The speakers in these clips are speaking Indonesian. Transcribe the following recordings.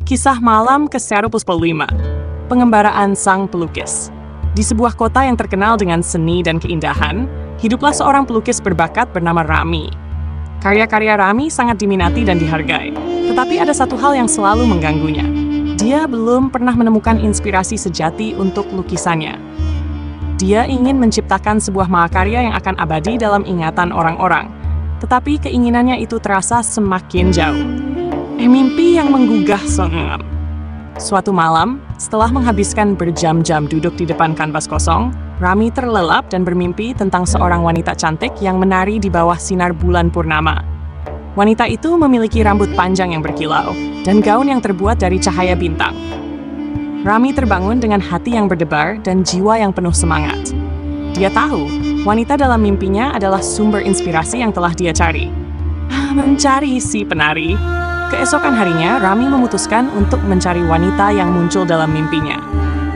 Kisah malam ke-15, pengembaraan sang pelukis. Di sebuah kota yang terkenal dengan seni dan keindahan, hiduplah seorang pelukis berbakat bernama Rami. Karya-karya Rami sangat diminati dan dihargai, tetapi ada satu hal yang selalu mengganggunya. Dia belum pernah menemukan inspirasi sejati untuk lukisannya. Dia ingin menciptakan sebuah mahakarya yang akan abadi dalam ingatan orang-orang, tetapi keinginannya itu terasa semakin jauh. Mimpi yang menggugah sengam. Suatu malam, setelah menghabiskan berjam-jam duduk di depan kanvas kosong, Rami terlelap dan bermimpi tentang seorang wanita cantik yang menari di bawah sinar bulan purnama. Wanita itu memiliki rambut panjang yang berkilau dan gaun yang terbuat dari cahaya bintang. Rami terbangun dengan hati yang berdebar dan jiwa yang penuh semangat. Dia tahu, wanita dalam mimpinya adalah sumber inspirasi yang telah dia cari. Mencari si penari. Keesokan harinya, Rami memutuskan untuk mencari wanita yang muncul dalam mimpinya.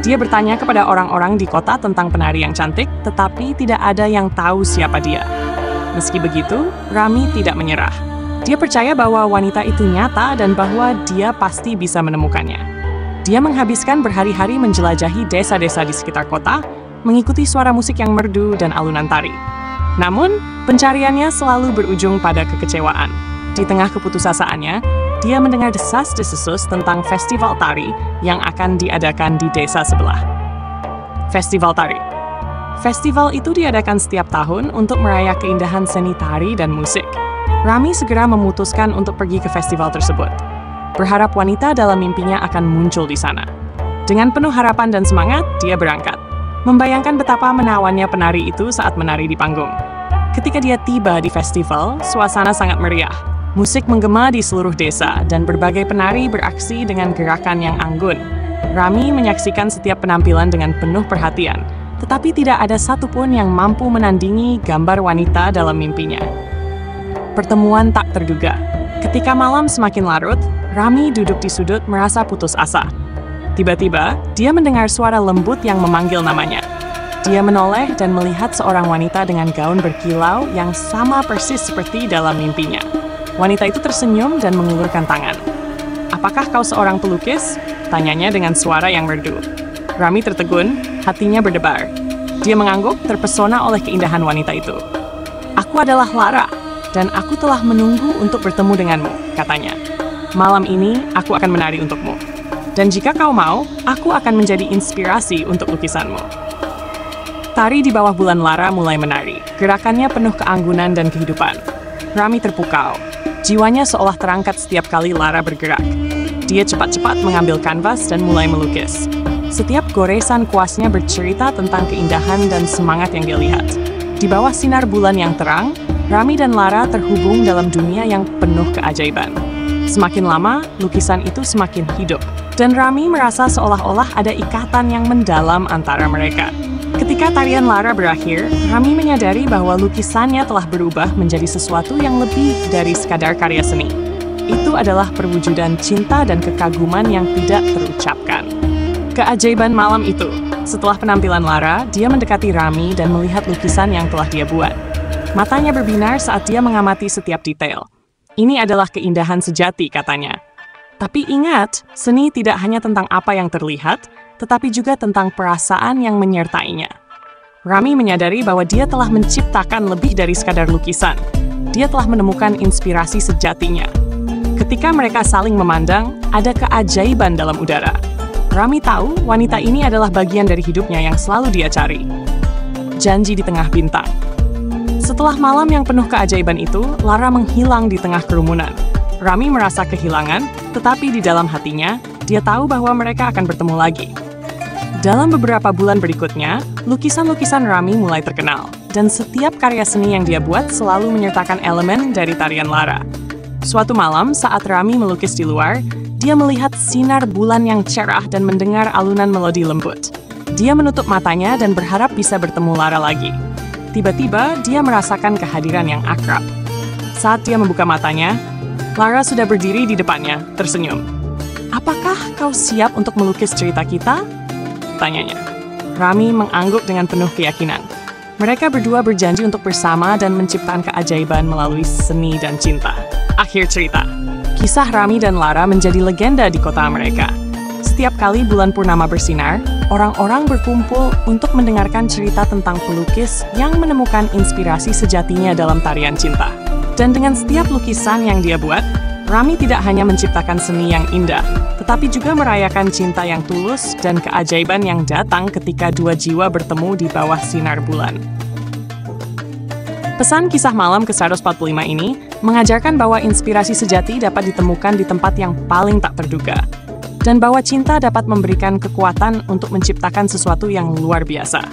Dia bertanya kepada orang-orang di kota tentang penari yang cantik, tetapi tidak ada yang tahu siapa dia. Meski begitu, Rami tidak menyerah. Dia percaya bahwa wanita itu nyata dan bahwa dia pasti bisa menemukannya. Dia menghabiskan berhari-hari menjelajahi desa-desa di sekitar kota, mengikuti suara musik yang merdu dan alunan tari. Namun, pencariannya selalu berujung pada kekecewaan. Di tengah keputusaasaannya, dia mendengar desas-desus tentang festival tari yang akan diadakan di desa sebelah. Festival tari. Festival itu diadakan setiap tahun untuk merayakan keindahan seni tari dan musik. Rami segera memutuskan untuk pergi ke festival tersebut. Berharap wanita dalam mimpinya akan muncul di sana. Dengan penuh harapan dan semangat, dia berangkat. Membayangkan betapa menawannya penari itu saat menari di panggung. Ketika dia tiba di festival, suasana sangat meriah. Musik menggema di seluruh desa, dan berbagai penari beraksi dengan gerakan yang anggun. Rami menyaksikan setiap penampilan dengan penuh perhatian, tetapi tidak ada satupun yang mampu menandingi gambar wanita dalam mimpinya. Pertemuan tak terduga. Ketika malam semakin larut, Rami duduk di sudut merasa putus asa. Tiba-tiba, dia mendengar suara lembut yang memanggil namanya. Dia menoleh dan melihat seorang wanita dengan gaun berkilau yang sama persis seperti dalam mimpinya. Wanita itu tersenyum dan mengulurkan tangan. "Apakah kau seorang pelukis?" tanyanya dengan suara yang merdu. Rami tertegun, hatinya berdebar. Dia mengangguk, terpesona oleh keindahan wanita itu. "Aku adalah Lara, dan aku telah menunggu untuk bertemu denganmu," katanya. "Malam ini, aku akan menari untukmu. Dan jika kau mau, aku akan menjadi inspirasi untuk lukisanmu." Tari di bawah bulan Lara mulai menari. Gerakannya penuh keanggunan dan kehidupan. Rami terpukau. Jiwanya seolah terangkat setiap kali Lara bergerak. Dia cepat-cepat mengambil kanvas dan mulai melukis. Setiap goresan kuasnya bercerita tentang keindahan dan semangat yang dia lihat. Di bawah sinar bulan yang terang, Rami dan Lara terhubung dalam dunia yang penuh keajaiban. Semakin lama, lukisan itu semakin hidup. Dan Rami merasa seolah-olah ada ikatan yang mendalam antara mereka. Ketika tarian Lara berakhir, Rami menyadari bahwa lukisannya telah berubah menjadi sesuatu yang lebih dari sekadar karya seni. Itu adalah perwujudan cinta dan kekaguman yang tidak terucapkan. Keajaiban malam itu. Setelah penampilan Lara, dia mendekati Rami dan melihat lukisan yang telah dia buat. Matanya berbinar saat dia mengamati setiap detail. "Ini adalah keindahan sejati," katanya. Tapi ingat, seni tidak hanya tentang apa yang terlihat, tetapi juga tentang perasaan yang menyertainya. Rami menyadari bahwa dia telah menciptakan lebih dari sekadar lukisan. Dia telah menemukan inspirasi sejatinya. Ketika mereka saling memandang, ada keajaiban dalam udara. Rami tahu wanita ini adalah bagian dari hidupnya yang selalu dia cari. Janji di tengah bintang. Setelah malam yang penuh keajaiban itu, Lara menghilang di tengah kerumunan. Rami merasa kehilangan, tetapi di dalam hatinya, dia tahu bahwa mereka akan bertemu lagi. Dalam beberapa bulan berikutnya, lukisan-lukisan Rami mulai terkenal, dan setiap karya seni yang dia buat selalu menyertakan elemen dari tarian Lara. Suatu malam, saat Rami melukis di luar, dia melihat sinar bulan yang cerah dan mendengar alunan melodi lembut. Dia menutup matanya dan berharap bisa bertemu Lara lagi. Tiba-tiba, dia merasakan kehadiran yang akrab. Saat dia membuka matanya, Lara sudah berdiri di depannya, tersenyum. "Apakah kau siap untuk melukis cerita kita?" tanyanya. Rami mengangguk dengan penuh keyakinan. Mereka berdua berjanji untuk bersama dan menciptakan keajaiban melalui seni dan cinta. Akhir cerita. Kisah Rami dan Lara menjadi legenda di kota mereka. Setiap kali bulan purnama bersinar, orang-orang berkumpul untuk mendengarkan cerita tentang pelukis yang menemukan inspirasi sejatinya dalam tarian cinta. Dan dengan setiap lukisan yang dia buat, Rami tidak hanya menciptakan seni yang indah, tetapi juga merayakan cinta yang tulus dan keajaiban yang datang ketika dua jiwa bertemu di bawah sinar bulan. Pesan kisah malam ke-145 ini mengajarkan bahwa inspirasi sejati dapat ditemukan di tempat yang paling tak terduga, dan bahwa cinta dapat memberikan kekuatan untuk menciptakan sesuatu yang luar biasa.